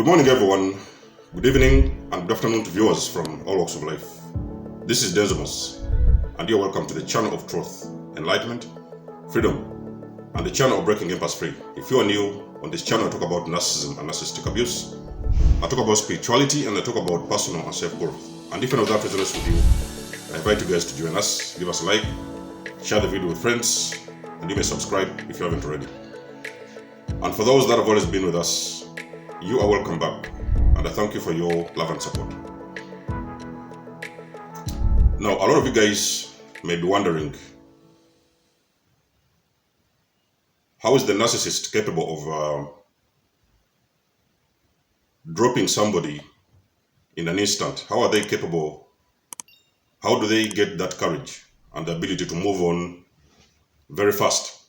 Good morning, everyone. Good evening and good afternoon to viewers from all walks of life. This is Denzimus, and you're welcome to the channel of truth, enlightenment, freedom, and the channel of breaking empaths free. If you are new on this channel, I talk about narcissism and narcissistic abuse. I talk about spirituality and I talk about personal and self-growth. And if any of that resonates with you, I invite you guys to join us. Give us a like, share the video with friends, and you may subscribe if you haven't already. And for those that have always been with us, you are welcome back, and I thank you for your love and support. Now, a lot of you guys may be wondering, how is the narcissist capable of dropping somebody in an instant? How are they capable? How do they get that courage and the ability to move on very fast?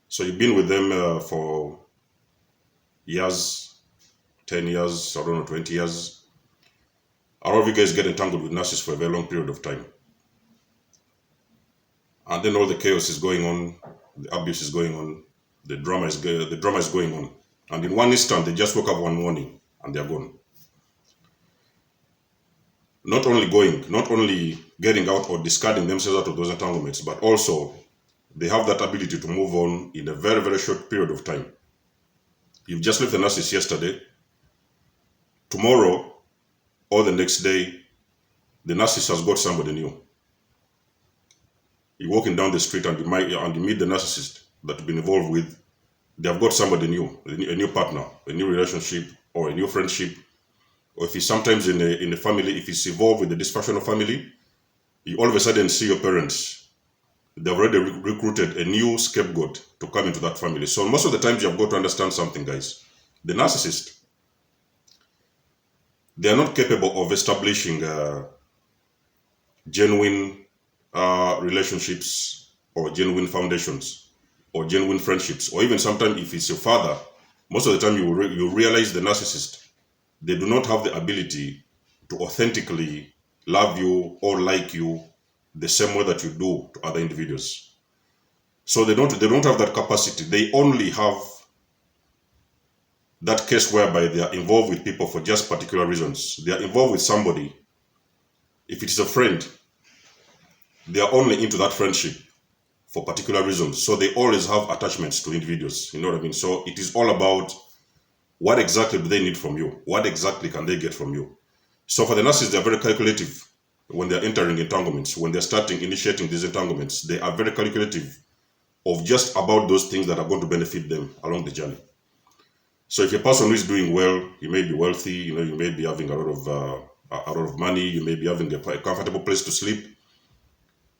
So you've been with them for years, 10 years, I don't know, 20 years. A lot of you guys get entangled with narcissists for a very long period of time. And then all the chaos is going on, the abuse is going on, the drama is going on. And in one instant, they just woke up one morning and they're gone. Not only getting out or discarding themselves out of those entanglements, but also they have that ability to move on in a very, very short period of time. You've just left the narcissist yesterday. Tomorrow or the next day, the narcissist has got somebody new. You're walking down the street and you meet the narcissist that you've been involved with. They have got somebody new, a new partner, a new relationship, or a new friendship. Or if it's sometimes in a family, if it's involved with a dysfunctional family, you all of a sudden see your parents. They've already recruited a new scapegoat to come into that family. So most of the times you have got to understand something, guys. The narcissist, they are not capable of establishing genuine relationships or genuine foundations or genuine friendships. Or even sometimes if it's your father, most of the time you realize the narcissist, they do not have the ability to authentically love you or like you the same way that you do to other individuals. So they don't have that capacity. They only have that case whereby they are involved with people for just particular reasons. They are involved with somebody. If it is a friend, they are only into that friendship for particular reasons. So they always have attachments to individuals. You know what I mean? So it is all about what exactly do they need from you? What exactly can they get from you? So for the narcissists, they are very calculative when they're entering entanglements. When they're initiating these entanglements, they are very calculative of just about those things that are going to benefit them along the journey. So if a person who is doing well, you may be wealthy, you may be having a lot of money, you may be having a comfortable place to sleep.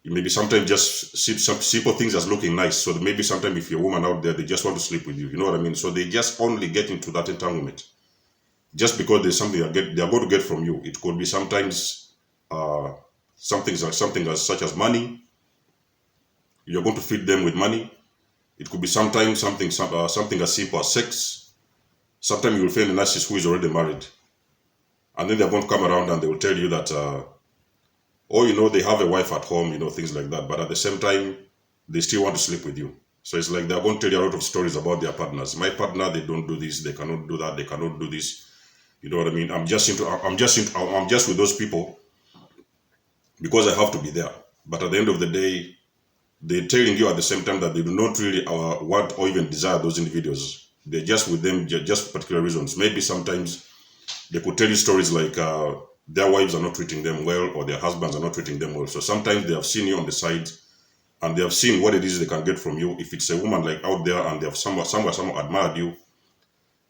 You maybe sometimes just see some simple things as looking nice. So maybe sometimes if you're a woman out there, they just want to sleep with you. You know what I mean? So they just only get into that entanglement just because there's something they are going to get from you. It could be sometimes something such as money. You're going to feed them with money. It could be sometimes something as simple as sex. Sometimes you will find a narcissist who is already married, and then they're going to come around and they will tell you that, they have a wife at home, things like that. But at the same time, they still want to sleep with you. So it's like they're going to tell you a lot of stories about their partners. My partner, they don't do this, they cannot do that, they cannot do this. You know what I mean? I'm just with those people because I have to be there. But at the end of the day, they're telling you at the same time that they do not really want or even desire those individuals. They're just with them just for particular reasons. Maybe sometimes they could tell you stories like their wives are not treating them well or their husbands are not treating them well. So sometimes they have seen you on the side and they have seen what it is they can get from you. If it's a woman like out there and they have someone admired you,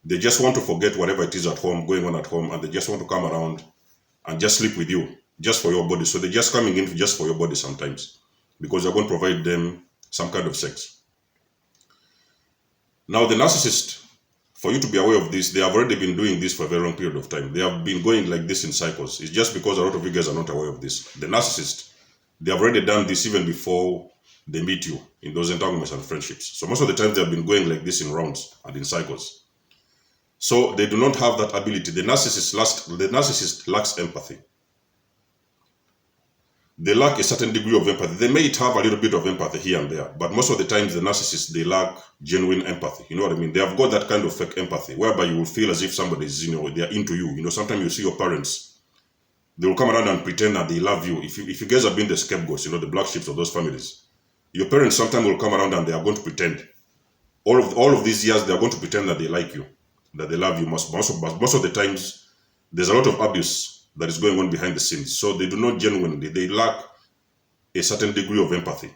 they just want to forget whatever it is going on at home, and they just want to come around and just sleep with you just for your body. So they're just coming in just for your body sometimes because you're going to provide them some kind of sex. Now the narcissist, for you to be aware of this, they have already been doing this for a very long period of time. They have been going like this in cycles. It's just because a lot of you guys are not aware of this. The narcissist, they have already done this even before they meet you in those entanglements and friendships. So most of the time they have been going like this in rounds and in cycles. So they do not have that ability. The narcissist lacks empathy. they lack a certain degree of empathy. They may have a little bit of empathy here and there, but most of the times the narcissists, they lack genuine empathy. You know what I mean? They have got that kind of fake empathy, whereby you will feel as if somebody is, they're into you. Sometimes you see your parents, they will come around and pretend that they love you. If you guys have been the scapegoats, the black sheep of those families, your parents sometimes will come around and they are going to pretend. All of these years, they are going to pretend that they like you, that they love you. Most of the times, there's a lot of abuse that is going on behind the scenes. So they do not genuinely, they lack a certain degree of empathy.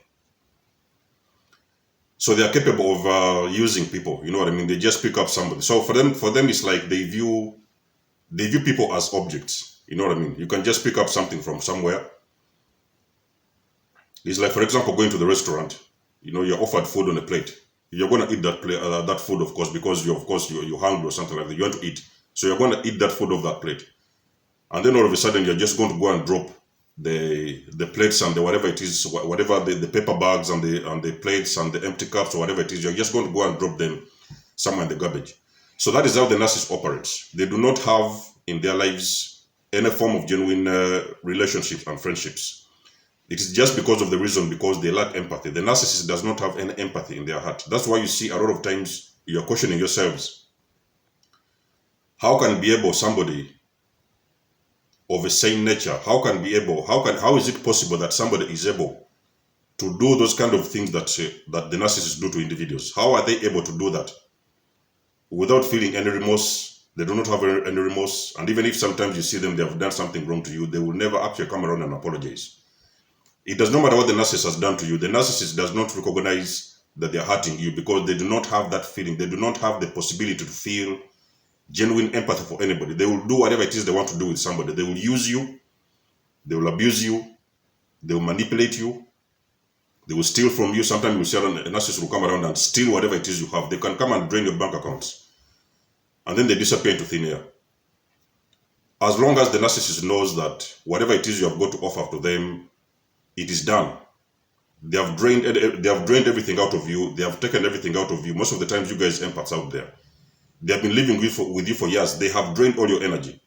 So they are capable of using people, you know what I mean? They just pick up somebody. So for them, it's like they view people as objects, you know what I mean? You can just pick up something from somewhere. It's like, for example, going to the restaurant, you're offered food on a plate. You're going to eat that food, of course, because you're hungry or something like that. You want to eat. So you're going to eat that food off that plate. And then all of a sudden, you're just going to go and drop the plates and the whatever it is, whatever the paper bags and the plates and the empty cups or whatever it is, you're just going to go and drop them somewhere in the garbage. So that is how the narcissist operates. They do not have in their lives any form of genuine relationships and friendships. It is just because they lack empathy. The narcissist does not have any empathy in their heart. That's why you see a lot of times you're questioning yourselves. How can be able somebody of a sane nature, how is it possible that somebody is able to do those kind of things that the narcissists do to individuals? How are they able to do that without feeling any remorse? They do not have any remorse. And even if sometimes you see them, they have done something wrong to you, they will never actually come around and apologize. It does not matter what the narcissist has done to you. The narcissist does not recognize that they are hurting you because they do not have that feeling. They do not have the possibility to feel genuine empathy for anybody. They will do whatever it is they want to do with somebody. They will use you, they will abuse you, they will manipulate you, they will steal from you. Sometimes you will see a narcissist will come around and steal whatever it is you have. They can come and drain your bank accounts, and then they disappear into thin air. As long as the narcissist knows that whatever it is you have got to offer to them, it is done. They have drained everything out of you. They have taken everything out of you. Most of the times, you guys empaths out there, they have been living with you for years. They have drained all your energy.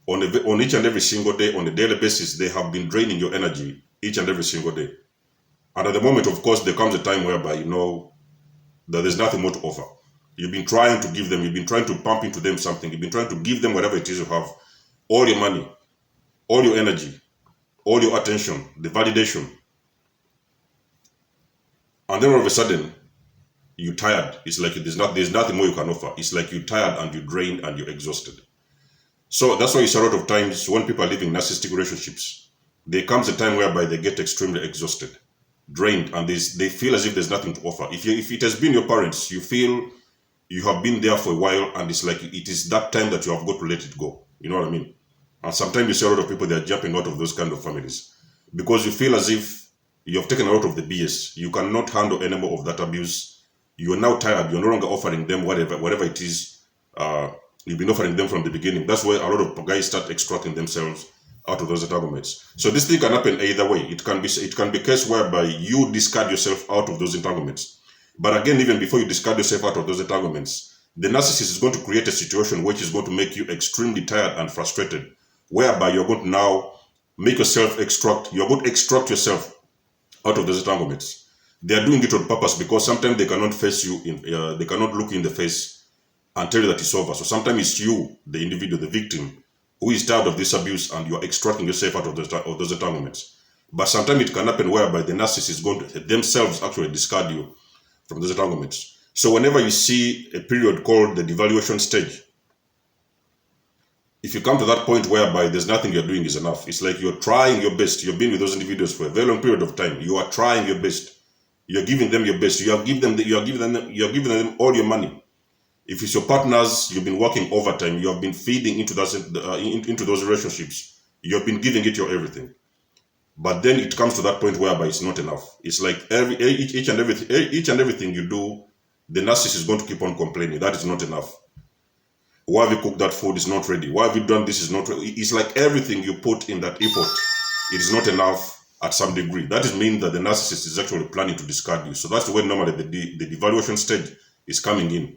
On each and every single day, on a daily basis, they have been draining your energy each and every single day. And at the moment, of course, there comes a time whereby that there's nothing more to offer. You've been trying to give them, you've been trying to pump into them something, you've been trying to give them whatever it is you have, all your money, all your energy, all your attention, the validation. And then all of a sudden, you're tired. It's like there's nothing more you can offer. It's like you're tired and you're drained and you're exhausted. So that's why you see a lot of times when people are living narcissistic relationships, there comes a time whereby they get extremely exhausted, drained, and they feel as if there's nothing to offer. If it has been your parents, you feel you have been there for a while, and it's like it is that time that you have got to let it go. You know what I mean? And sometimes you see a lot of people, they are jumping out of those kind of families because you feel as if you have taken a lot of the BS. You cannot handle any more of that abuse. You are now tired. You're no longer offering them whatever it is you've been offering them from the beginning. That's why a lot of guys start extracting themselves out of those entanglements. So this thing can happen either way. It can be a case whereby you discard yourself out of those entanglements. But again, even before you discard yourself out of those entanglements, the narcissist is going to create a situation which is going to make you extremely tired and frustrated, whereby you're going to now make yourself you're going to extract yourself out of those entanglements. They are doing it on purpose because sometimes they cannot face you they cannot look you in the face and tell you that it's over. So sometimes it's you, the individual, the victim, who is tired of this abuse, and you are extracting yourself out of those entanglements. But sometimes it can happen whereby the narcissist is going to themselves actually discard you from those entanglements. So whenever you see a period called the devaluation stage, if you come to that point whereby there's nothing you're doing is enough, it's like you're trying your best. You've been with those individuals for a very long period of time. You are trying your best. You're giving them your best. You're giving them all your money. If it's your partners, you've been working overtime. You have been feeding into those relationships. You've been giving it your everything. But then it comes to that point whereby it's not enough. It's like each and everything you do, the narcissist is going to keep on complaining. That is not enough. Why have you cooked that food? Is not ready. Why have you done this? Is not ready. It's like everything you put in that effort, it is not enough at some degree. That is mean that the narcissist is actually planning to discard you. So that's when normally the devaluation stage is coming in,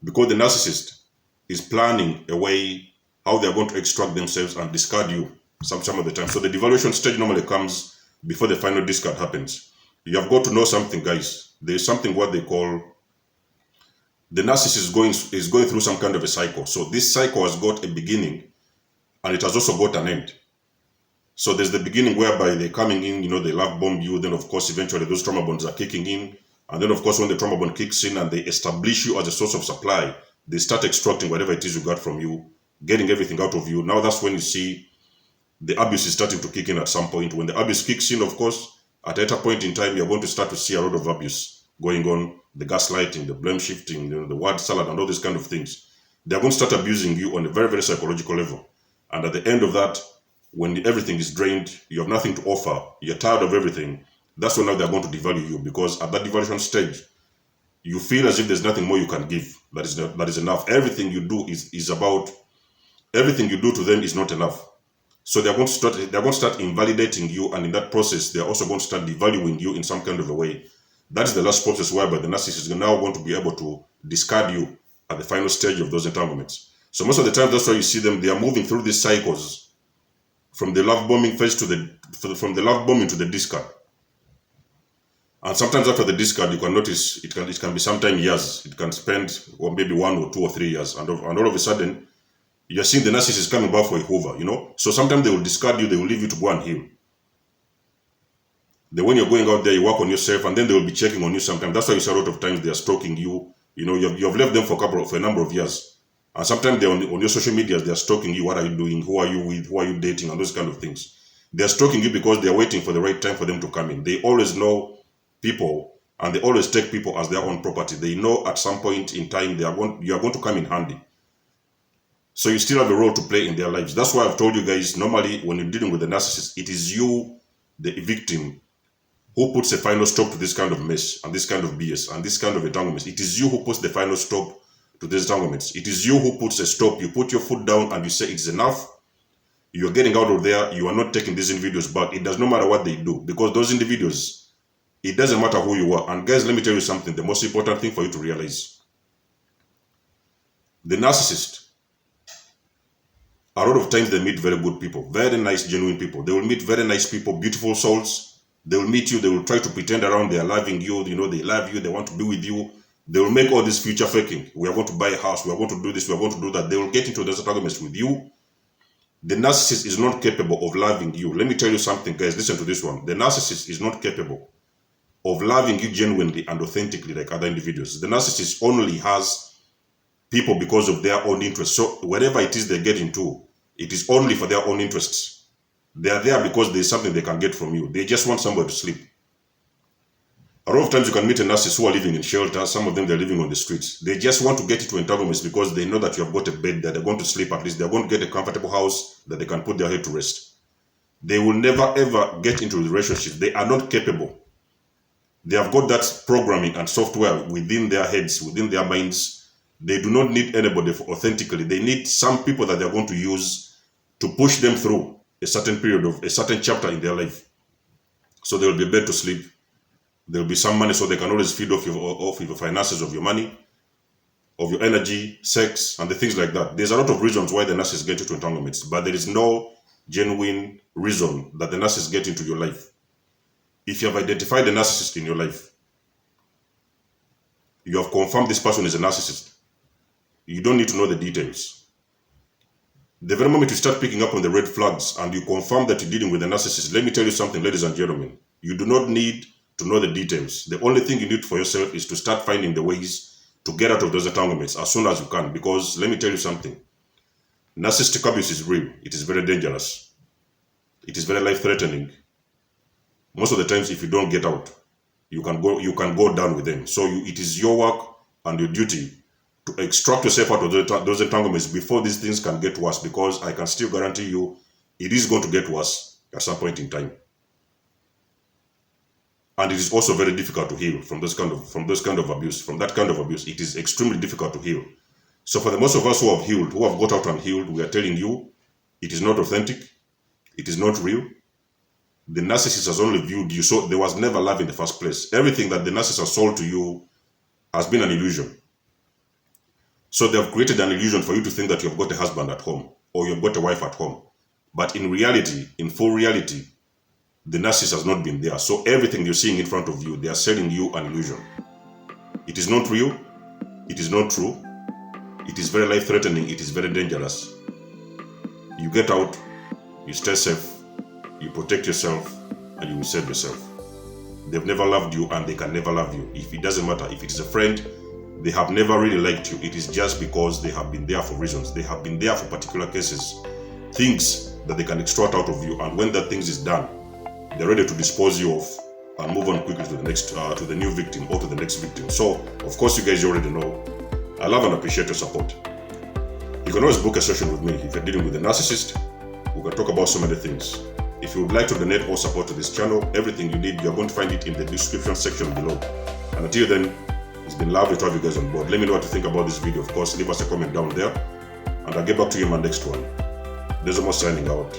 because the narcissist is planning a way how they are going to extract themselves and discard you some of the time. So the devaluation stage normally comes before the final discard happens. You have got to know something, guys. There's something what they call the narcissist is going through some kind of a cycle. So this cycle has got a beginning and it has also got an end. So there's the beginning whereby they're coming in, they love bomb you. Then of course, eventually those trauma bonds are kicking in. And then of course, when the trauma bond kicks in and they establish you as a source of supply, they start extracting whatever it is you got from you, getting everything out of you. Now that's when you see the abuse is starting to kick in at some point. When the abuse kicks in, of course, at a point in time, you're going to start to see a lot of abuse going on, the gaslighting, the blame shifting, the word salad, and all these kind of things. They're going to start abusing you on a very, very psychological level. And at the end of that, when everything is drained, you have nothing to offer, you're tired of everything, that's when now they're going to devalue you, because at that devaluation stage, you feel as if there's nothing more you can give that is enough. Everything you do is about, everything you do to them is not enough. So they're going to start invalidating you, and in that process, they're also going to start devaluing you in some kind of a way. That is the last process whereby the narcissist is now going to be able to discard you at the final stage of those entanglements. So most of the time, that's why you see them, they are moving through these cycles from the love bombing phase from the love bombing to the discard. And sometimes after the discard, you can notice it can be sometime years. It can spend, or maybe 1 or 2 or 3 years, and all of a sudden, you're seeing the narcissist coming back for a hoover, So sometimes they will discard you, they will leave you to go and heal. Then when you're going out there, you work on yourself, and then they will be checking on you sometimes. That's why you see a lot of times they are stalking you. You have left them for a number of years. And sometimes they're on your social media, they're stalking you. What are you doing? Who are you with? Who are you dating? And those kind of things. They're stalking you because they're waiting for the right time for them to come in. They always know people, and they always take people as their own property. They know at some point in time you are going to come in handy. So you still have a role to play in their lives. That's why I've told you guys, normally when you're dealing with a narcissist, it is you, the victim, who puts a final stop to this kind of mess and this kind of BS and this kind of entanglements. It is you who puts the final stop to these entanglements. It is you who puts a stop. You put your foot down and you say it's enough. You're getting out of there. You are not taking these individuals back. It does not matter what they do, because those individuals, it doesn't matter who you are. And guys, let me tell you something. The most important thing for you to realize, the narcissist, a lot of times they meet very good people, very nice, genuine people. They will meet very nice people, beautiful souls. They will meet you. They will try to pretend around they are loving you. They love you. They want to be with you. They will make all this future faking. We are going to buy a house. We are going to do this. We are going to do that. They will get into those arguments with you. The narcissist is not capable of loving you. Let me tell you something, guys. Listen to this one. The narcissist is not capable of loving you genuinely and authentically like other individuals. The narcissist only has people because of their own interests. So whatever it is they get into, it is only for their own interests. They are there because there's something they can get from you. They just want somewhere to sleep. A lot of times you can meet a narcissist who are living in shelter. Some of them, they're living on the streets. They just want to get into entanglements because they know that you have got a bed that they're going to sleep at least. They're going to get a comfortable house that they can put their head to rest. They will never ever get into relationships. They are not capable. They have got that programming and software within their heads, within their minds. They do not need anybody authentically. They need some people that they're going to use to push them through a certain period of a certain chapter in their life. So there will be a bed to sleep. There will be some money so they can always feed off your finances, of your money, of your energy, sex, and the things like that. There's a lot of reasons why the narcissists get into entanglements, but there is no genuine reason that the narcissists get into your life. If you have identified the narcissist in your life, you have confirmed this person is a narcissist. You don't need to know the details. The very moment you start picking up on the red flags and you confirm that you're dealing with a narcissist, let me tell you something, ladies and gentlemen. You do not need to know the details. The only thing you need for yourself is to start finding the ways to get out of those entanglements as soon as you can. Because let me tell you something. Narcissistic abuse is real. It is very dangerous. It is very life-threatening. Most of the times, if you don't get out, you can go down with them. So it is your work and your duty to extract yourself out of those entanglements before these things can get worse, because I can still guarantee you it is going to get worse at some point in time. And it is also very difficult to heal from that kind of abuse. It is extremely difficult to heal. So for the most of us who have healed, who have got out and healed, we are telling you it is not authentic, it is not real. The narcissist has only viewed you, so there was never love in the first place. Everything that the narcissist has sold to you has been an illusion. So they have created an illusion for you to think that you have got a husband at home or you have got a wife at home. But in reality, in full reality, the narcissist has not been there. So everything you're seeing in front of you, they are selling you an illusion. It is not real. It is not true. It is very life-threatening. It is very dangerous. You get out, you stay safe, you protect yourself, and you will save yourself. They've never loved you and they can never love you. If it doesn't matter, if it is a friend, they have never really liked you. It is just because they have been there for reasons. They have been there for particular cases, things that they can extract out of you, and when that things is done, they're ready to dispose you of and move on quickly to the next, to the new victim or to the next victim. So, of course, you guys already know, I love and appreciate your support. You can always book a session with me if you're dealing with a narcissist. We can talk about so many things. If you would like to donate or support to this channel, everything you need, you're going to find it in the description section below. And until then, it's been lovely to have you guys on board. Let me know what you think about this video. Of course, leave us a comment down there, and I'll get back to you in my next one. Desmo signing out.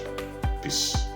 Peace.